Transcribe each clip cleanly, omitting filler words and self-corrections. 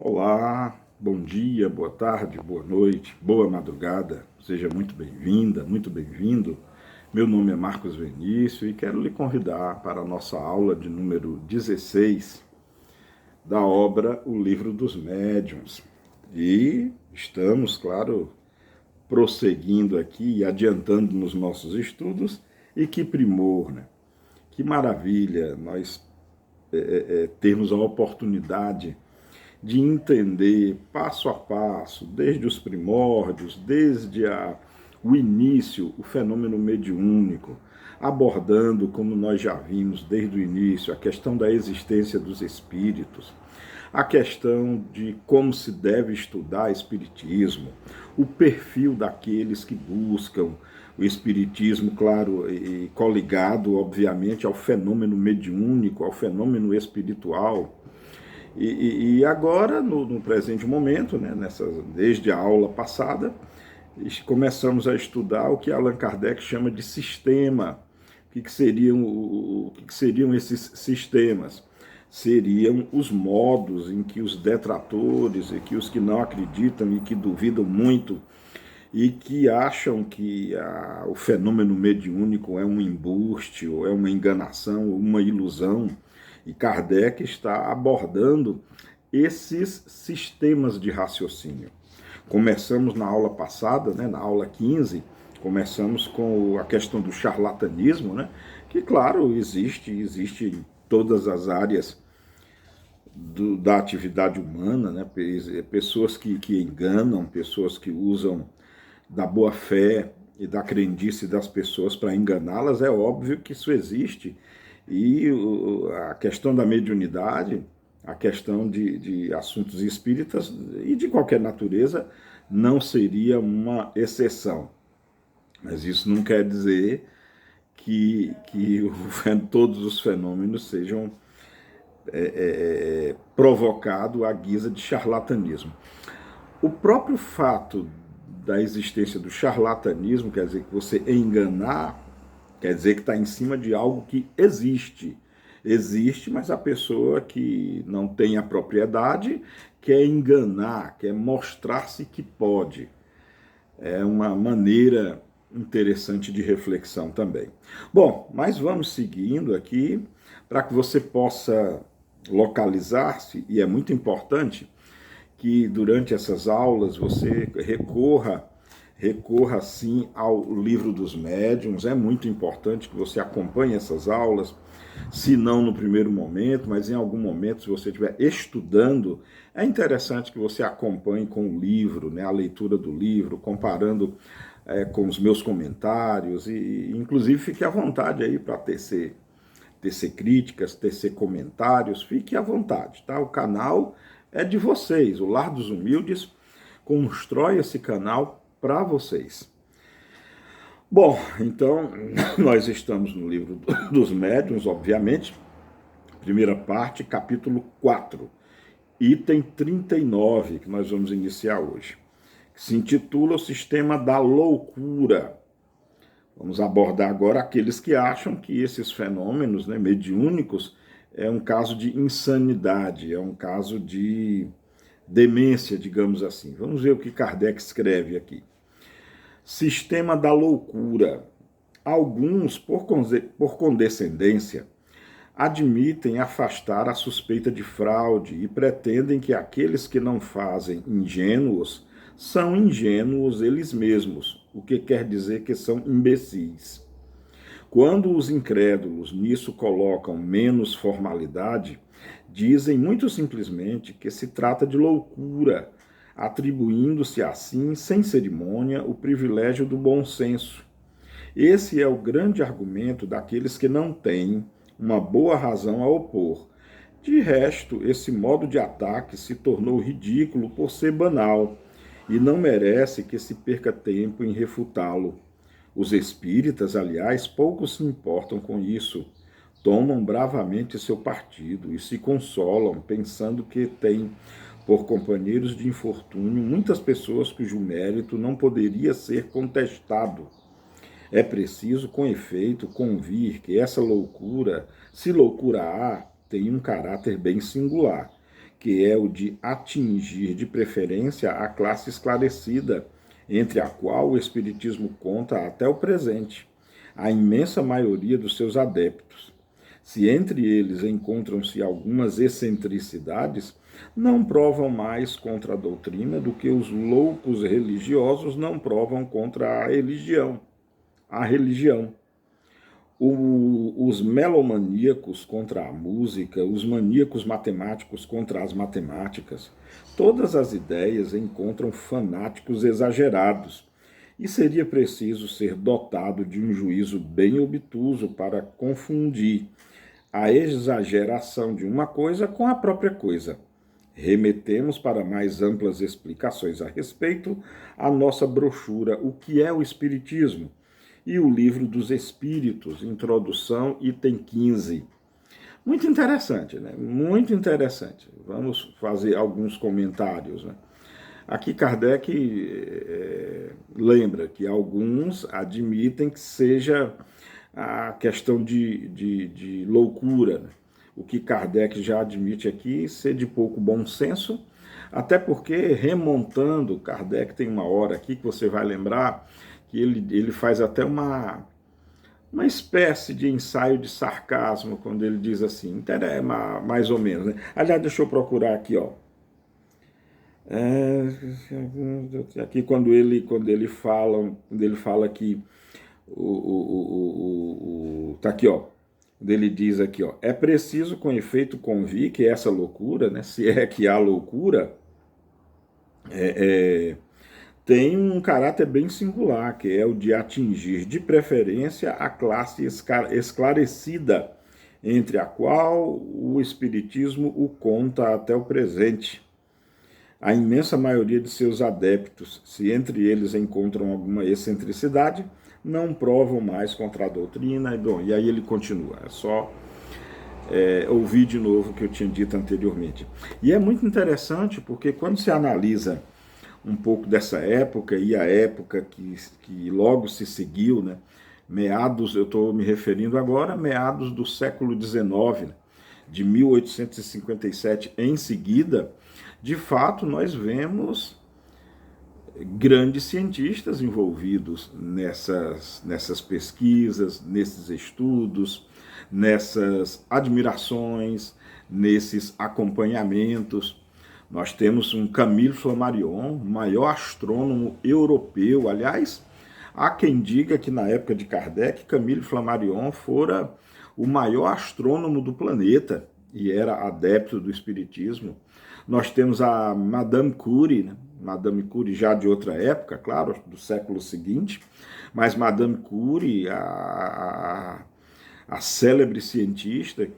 Olá, bom dia, boa tarde, boa noite, boa madrugada. Seja muito bem-vinda, muito bem-vindo. Meu nome é Marcos Vinícius e quero lhe convidar para a nossa aula de número 16 da obra O Livro dos Médiuns. E estamos, claro, prosseguindo aqui e adiantando nos nossos estudos. E que primor, né? Que maravilha nós termos a oportunidade de entender passo a passo, desde os primórdios, o início, o fenômeno mediúnico, abordando, como nós já vimos desde o início, a questão da existência dos espíritos, a questão de como se deve estudar espiritismo, o perfil daqueles que buscam o espiritismo, claro, e coligado, obviamente, ao fenômeno mediúnico, ao fenômeno espiritual. E agora, no presente momento, né, desde a aula passada, começamos a estudar o que Allan Kardec chama de sistema. O que seriam esses sistemas? Seriam os modos em que os detratores e que os que não acreditam e que duvidam muito e que acham que o fenômeno mediúnico é um embuste, ou é uma enganação, ou uma ilusão. E Kardec está abordando esses sistemas de raciocínio. Começamos na aula passada, né, na aula 15, começamos com a questão do charlatanismo, né, que, claro, existe em todas as áreas da atividade humana, né, pessoas que enganam, pessoas que usam da boa fé e da crendice das pessoas para enganá-las. É óbvio que isso existe. E a questão da mediunidade, a questão de assuntos espíritas e de qualquer natureza não seria uma exceção. Mas isso não quer dizer que todos os fenômenos sejam provocados à guisa de charlatanismo. O próprio fato da existência do charlatanismo, quer dizer que você enganar, quer dizer que está em cima de algo que existe. Existe, mas a pessoa que não tem a propriedade quer enganar, quer mostrar-se que pode. É uma maneira interessante de reflexão também. Bom, mas vamos seguindo aqui para que você possa localizar-se, e é muito importante que durante essas aulas você recorra sim ao Livro dos Médiuns. É muito importante que você acompanhe essas aulas, se não no primeiro momento, mas em algum momento, se você estiver estudando, é interessante que você acompanhe com o livro, né, a leitura do livro, comparando com os meus comentários, e inclusive fique à vontade aí para tecer críticas, tecer comentários, fique à vontade, tá? O canal é de vocês, o Lar dos Humildes constrói esse canal para vocês. Bom, então nós estamos no Livro dos Médiuns, obviamente, primeira parte, capítulo 4, item 39, que nós vamos iniciar hoje, que se intitula O Sistema da Loucura. Vamos abordar agora aqueles que acham que esses fenômenos, né, mediúnicos é um caso de insanidade, é um caso de demência, digamos assim. Vamos ver o que Kardec escreve aqui. Sistema da loucura. Alguns, por condescendência, admitem afastar a suspeita de fraude e pretendem que aqueles que não fazem ingênuos são ingênuos eles mesmos, o que quer dizer que são imbecis. Quando os incrédulos nisso colocam menos formalidade, dizem muito simplesmente que se trata de loucura, atribuindo-se assim, sem cerimônia, o privilégio do bom senso. Esse é o grande argumento daqueles que não têm uma boa razão a opor. De resto, esse modo de ataque se tornou ridículo por ser banal e não merece que se perca tempo em refutá-lo. Os espíritas, aliás, pouco se importam com isso. Tomam bravamente seu partido e se consolam, pensando que têm por companheiros de infortúnio muitas pessoas cujo mérito não poderia ser contestado. É preciso, com efeito, convir que essa loucura, se loucura há, tem um caráter bem singular, que é o de atingir, de preferência, a classe esclarecida, entre a qual o Espiritismo conta até o presente, a imensa maioria dos seus adeptos. Se entre eles encontram-se algumas excentricidades, não provam mais contra a doutrina do que os loucos religiosos não provam contra a religião. Os melomaníacos contra a música, os maníacos matemáticos contra as matemáticas, todas as ideias encontram fanáticos exagerados, e seria preciso ser dotado de um juízo bem obtuso para confundir a exageração de uma coisa com a própria coisa. Remetemos para mais amplas explicações a respeito a nossa brochura O que é o Espiritismo e o Livro dos Espíritos, Introdução, item 15. Muito interessante, né? Muito interessante. Vamos fazer alguns comentários, né? Aqui Kardec lembra que alguns admitem que seja a questão de loucura, né? O que Kardec já admite aqui ser de pouco bom senso, até porque, remontando, Kardec tem uma hora aqui que você vai lembrar que ele faz até uma espécie de ensaio de sarcasmo quando ele diz assim, mais ou menos, né? Aliás, deixa eu procurar aqui, ó. Aqui quando ele fala que tá aqui, ó. Ele diz aqui, ó, é preciso com efeito convir que essa loucura, né, se é que há loucura, tem um caráter bem singular, que é o de atingir de preferência a classe esclarecida, entre a qual o Espiritismo o conta até o presente. A imensa maioria de seus adeptos, se entre eles encontram alguma excentricidade, não provam mais contra a doutrina. E aí ele continua, é só ouvir de novo o que eu tinha dito anteriormente. E é muito interessante porque quando se analisa um pouco dessa época e a época que logo se seguiu, né, meados, eu estou me referindo agora, meados do século XIX, né, de 1857 em seguida, de fato nós vemos grandes cientistas envolvidos nessas pesquisas, nesses estudos, nessas admirações, nesses acompanhamentos. Nós temos um Camille Flammarion, o maior astrônomo europeu. Aliás, há quem diga que na época de Kardec, Camille Flammarion fora o maior astrônomo do planeta e era adepto do espiritismo. Nós temos a Madame Curie, né? Madame Curie já de outra época, claro, do século seguinte, mas Madame Curie, a célebre cientista,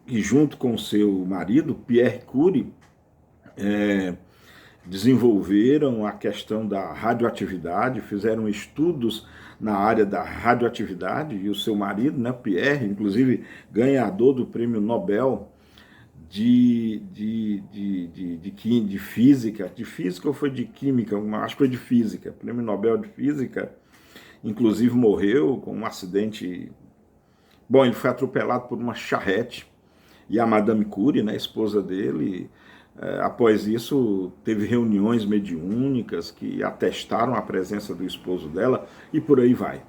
que junto com seu marido, Pierre Curie, desenvolveram a questão da radioatividade, fizeram estudos na área da radioatividade, e o seu marido, né, Pierre, inclusive ganhador do prêmio Nobel de física ou foi de química, acho que foi de física, prêmio Nobel de física, inclusive morreu com um acidente. Bom, ele foi atropelado por uma charrete, e a Madame Curie, né, esposa dele, após isso teve reuniões mediúnicas que atestaram a presença do esposo dela, e por aí vai.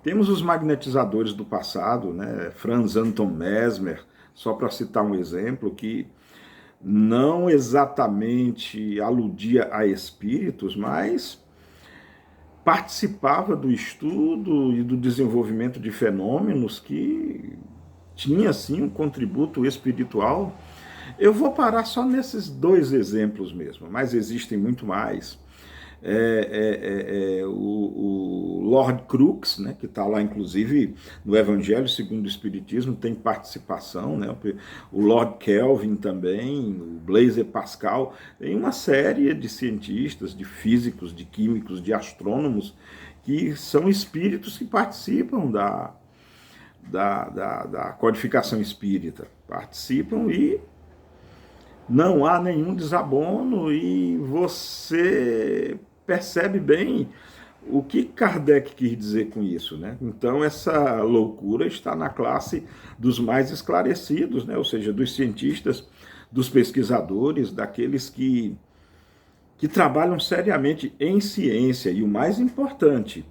Temos os magnetizadores do passado, né, Franz Anton Mesmer, só para citar um exemplo, que não exatamente aludia a espíritos, mas participava do estudo e do desenvolvimento de fenômenos que tinha, sim, um contributo espiritual. Eu vou parar só nesses dois exemplos mesmo, mas existem muito mais. O Lord Crookes, né, que está lá inclusive no Evangelho segundo o Espiritismo, tem participação, né, o Lord Kelvin também, o Blaise Pascal, tem uma série de cientistas, de físicos, de químicos, de astrônomos, que são espíritos que participam da codificação espírita, participam e não há nenhum desabono, e você percebe bem o que Kardec quis dizer com isso, né? Então essa loucura está na classe dos mais esclarecidos, né? Ou seja, dos cientistas dos pesquisadores, daqueles que trabalham seriamente em ciência. E o mais importante,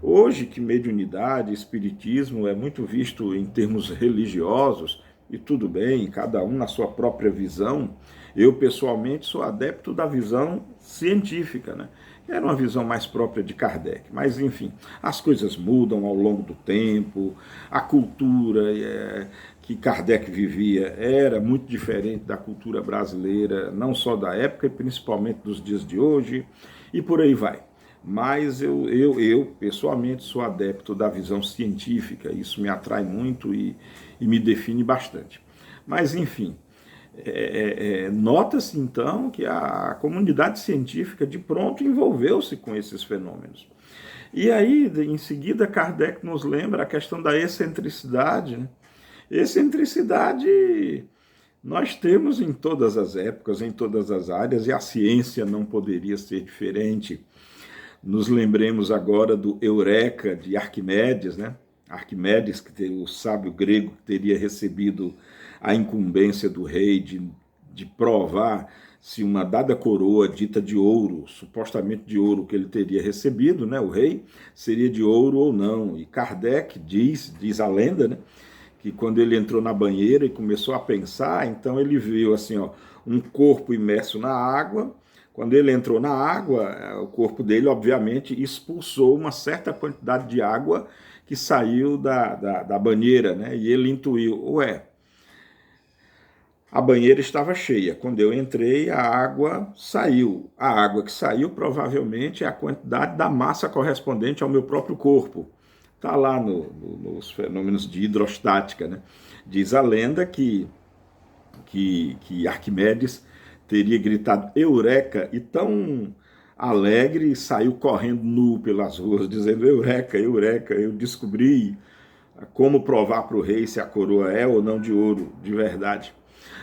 hoje que mediunidade, espiritismo é muito visto em termos religiosos, e tudo bem, cada um na sua própria visão, eu pessoalmente sou adepto da visão científica, né? Era uma visão mais própria de Kardec. Mas, enfim, as coisas mudam ao longo do tempo, a cultura que Kardec vivia era muito diferente da cultura brasileira, não só da época, e principalmente dos dias de hoje, e por aí vai. Mas eu pessoalmente, sou adepto da visão científica, isso me atrai muito e me define bastante. Mas, enfim, nota-se então que a comunidade científica de pronto envolveu-se com esses fenômenos. E aí, em seguida, Kardec nos lembra a questão da excentricidade, né? Excentricidade nós temos em todas as épocas, em todas as áreas, e a ciência não poderia ser diferente. Nos lembremos agora do Eureka de Arquimedes, né? Arquimedes, o sábio grego, que teria recebido a incumbência do rei de provar se uma dada coroa dita de ouro, supostamente de ouro que ele teria recebido, né, o rei, seria de ouro ou não. E Kardec diz a lenda, né, que quando ele entrou na banheira e começou a pensar, então ele viu assim, ó, um corpo imerso na água. Quando ele entrou na água, o corpo dele, obviamente, expulsou uma certa quantidade de água que saiu da banheira, né? E ele intuiu, ué, a banheira estava cheia. Quando eu entrei, a água saiu. A água que saiu, provavelmente, é a quantidade da massa correspondente ao meu próprio corpo. Está lá nos fenômenos de hidrostática, né? Diz a lenda que Arquimedes teria gritado Eureka, e tão alegre saiu correndo nu pelas ruas, dizendo Eureka, Eureka, eu descobri como provar para o rei se a coroa é ou não de ouro, de verdade.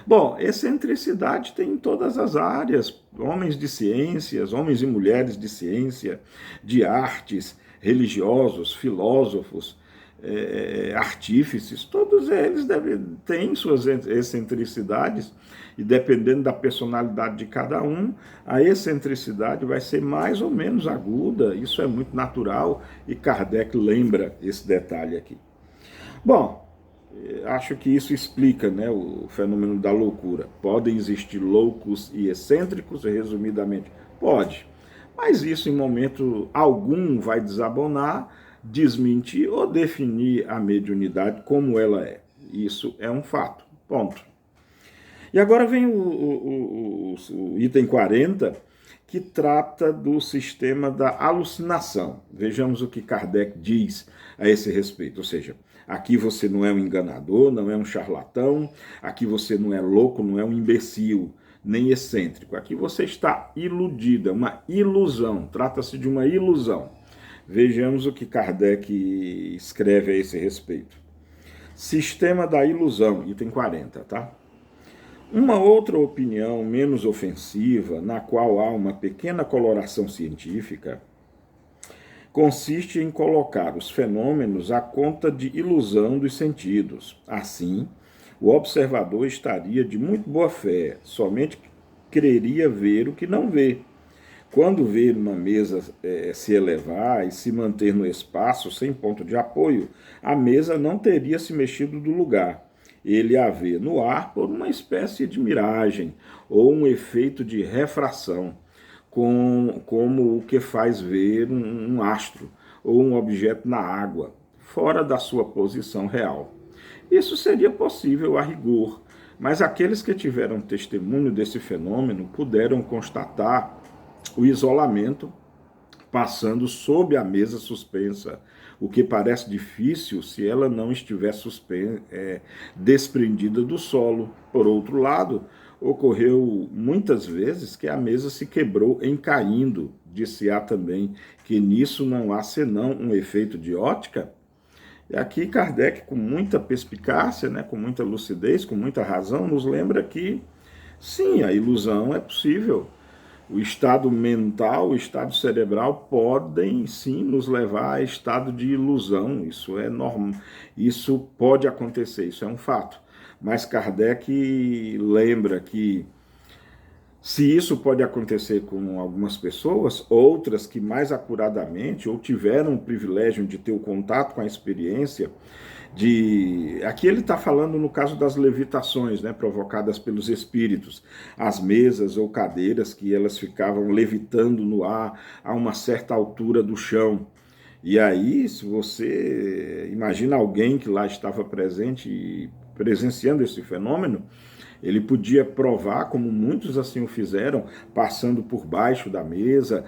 Bom, excentricidade tem em todas as áreas, homens de ciências, homens e mulheres de ciência, de artes, religiosos, filósofos, artífices, todos eles têm suas excentricidades, e dependendo da personalidade de cada um, a excentricidade vai ser mais ou menos aguda, isso é muito natural, e Kardec lembra esse detalhe aqui. Bom, acho que isso explica, né, o fenômeno da loucura. Podem existir loucos e excêntricos, resumidamente? Pode, mas isso em momento algum vai desabonar, desmentir ou definir a mediunidade como ela é. Isso é um fato, ponto. E agora vem o item 40, que trata do sistema da alucinação. Vejamos o que Kardec diz a esse respeito, ou seja, aqui você não é um enganador, não é um charlatão, aqui você não é louco, não é um imbecil, nem excêntrico. Aqui você está iludido, é uma ilusão, trata-se de uma ilusão. Vejamos o que Kardec escreve a esse respeito. Sistema da ilusão, item 40, tá? Uma outra opinião menos ofensiva, na qual há uma pequena coloração científica, consiste em colocar os fenômenos à conta de ilusão dos sentidos. Assim, o observador estaria de muito boa fé, somente creria ver o que não vê. Quando ver uma mesa se elevar e se manter no espaço sem ponto de apoio, a mesa não teria se mexido do lugar. Ele a vê no ar por uma espécie de miragem ou um efeito de refração, como o que faz ver um astro ou um objeto na água, fora da sua posição real. Isso seria possível a rigor, mas aqueles que tiveram testemunho desse fenômeno puderam constatar o isolamento passando sob a mesa suspensa, o que parece difícil se ela não estiver desprendida do solo. Por outro lado, ocorreu muitas vezes que a mesa se quebrou em caindo. Disse-á também que nisso não há senão um efeito de ótica. E aqui Kardec, com muita perspicácia, né, com muita lucidez, com muita razão, nos lembra que, sim, a ilusão é possível. O estado mental, o estado cerebral podem sim nos levar a estado de ilusão. Isso é normal, isso pode acontecer, isso é um fato. Mas Kardec lembra que se isso pode acontecer com algumas pessoas, outras que mais acuradamente ou tiveram o privilégio de ter o contato com a experiência aqui ele está falando no caso das levitações, né, provocadas pelos espíritos, as mesas ou cadeiras que elas ficavam levitando no ar a uma certa altura do chão. E aí, se você imagina alguém que lá estava presente e presenciando esse fenômeno, ele podia provar, como muitos assim o fizeram, passando por baixo da mesa,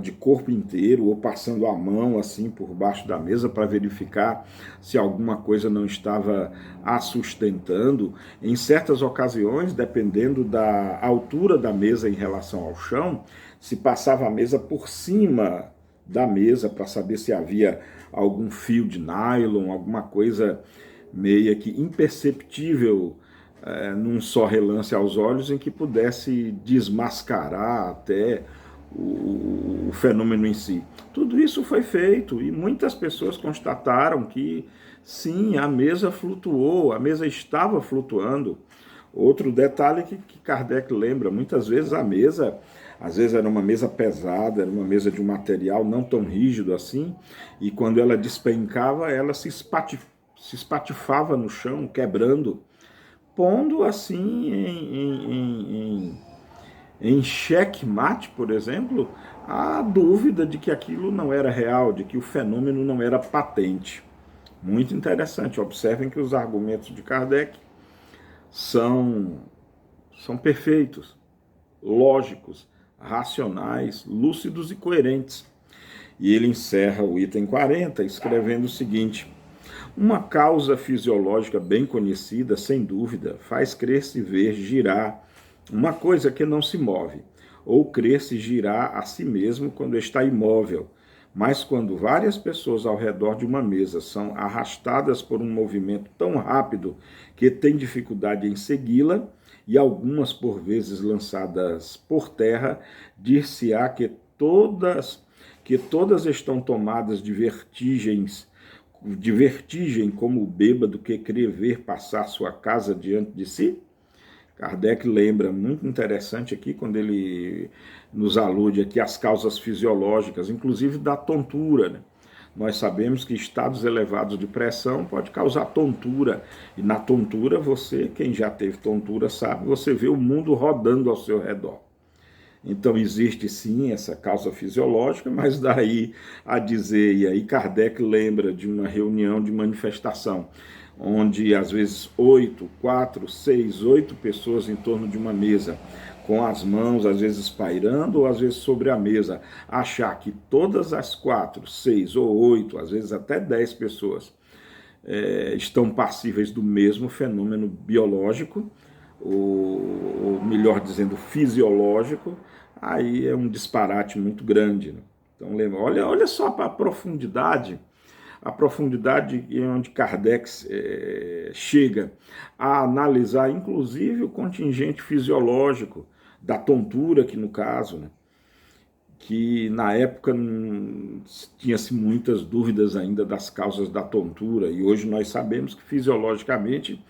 de corpo inteiro, ou passando a mão assim por baixo da mesa para verificar se alguma coisa não estava a sustentando. Em certas ocasiões, dependendo da altura da mesa em relação ao chão, se passava a mesa por cima da mesa para saber se havia algum fio de nylon, alguma coisa meia que imperceptível num só relance aos olhos, em que pudesse desmascarar até o fenômeno em si. Tudo isso foi feito e muitas pessoas constataram que sim, a mesa flutuou, a mesa estava flutuando. Outro detalhe que Kardec lembra, muitas vezes a mesa, às vezes era uma mesa pesada, era uma mesa de um material não tão rígido assim, e quando ela despencava, ela se espatifava no chão, quebrando, pondo assim em xeque-mate, por exemplo, a dúvida de que aquilo não era real, de que o fenômeno não era patente. Muito interessante. Observem que os argumentos de Kardec são perfeitos, lógicos, racionais, lúcidos e coerentes. E ele encerra o item 40 escrevendo o seguinte: uma causa fisiológica bem conhecida, sem dúvida, faz crer-se ver girar uma coisa que não se move, ou crer-se girar a si mesmo quando está imóvel. Mas quando várias pessoas ao redor de uma mesa são arrastadas por um movimento tão rápido que tem dificuldade em segui-la, e algumas por vezes lançadas por terra, dir-se-á que todas estão tomadas de vertigem como o bêbado que crê ver passar sua casa diante de si? Kardec lembra, muito interessante aqui, quando ele nos alude aqui às causas fisiológicas, inclusive da tontura, né? Nós sabemos que estados elevados de pressão pode causar tontura, e na tontura você, quem já teve tontura sabe, você vê o mundo rodando ao seu redor. Então existe sim essa causa fisiológica, mas daí a dizer, e aí Kardec lembra de uma reunião de manifestação, onde às vezes 4, 6, 8 pessoas em torno de uma mesa, com as mãos às vezes pairando ou às vezes sobre a mesa, achar que todas as 4, 6 ou 8, às vezes até 10 pessoas estão passíveis do mesmo fenômeno biológico, ou melhor dizendo, fisiológico, aí é um disparate muito grande, né? Então, olha só para a profundidade onde Kardec chega a analisar, inclusive, o contingente fisiológico da tontura, que no caso, né, que na época tinha-se muitas dúvidas ainda das causas da tontura, e hoje nós sabemos que fisiologicamente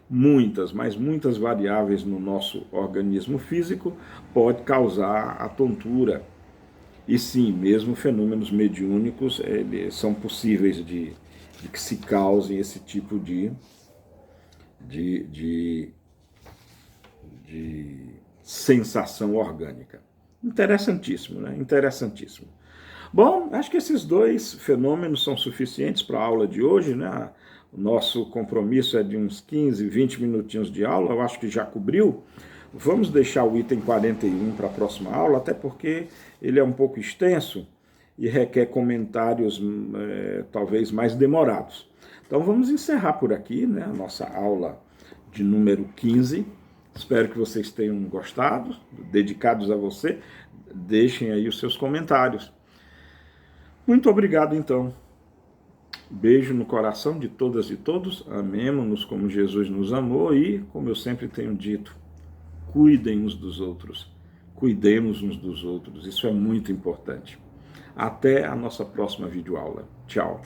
muitas, mas muitas variáveis no nosso organismo físico pode causar a tontura. E sim, mesmo fenômenos mediúnicos são possíveis de que se causem esse tipo de sensação orgânica. Interessantíssimo, né? Interessantíssimo. Bom, acho que esses dois fenômenos são suficientes para a aula de hoje, né? O nosso compromisso é de uns 15, 20 minutinhos de aula, eu acho que já cobriu. Vamos deixar o item 41 para a próxima aula, até porque ele é um pouco extenso e requer comentários talvez mais demorados. Então vamos encerrar por aqui, né, a nossa aula de número 15. Espero que vocês tenham gostado, dedicados a você. Deixem aí os seus comentários. Muito obrigado, então. Beijo no coração de todas e todos. Amemo-nos como Jesus nos amou e, como eu sempre tenho dito, cuidem uns dos outros. Cuidemos uns dos outros. Isso é muito importante. Até a nossa próxima videoaula. Tchau.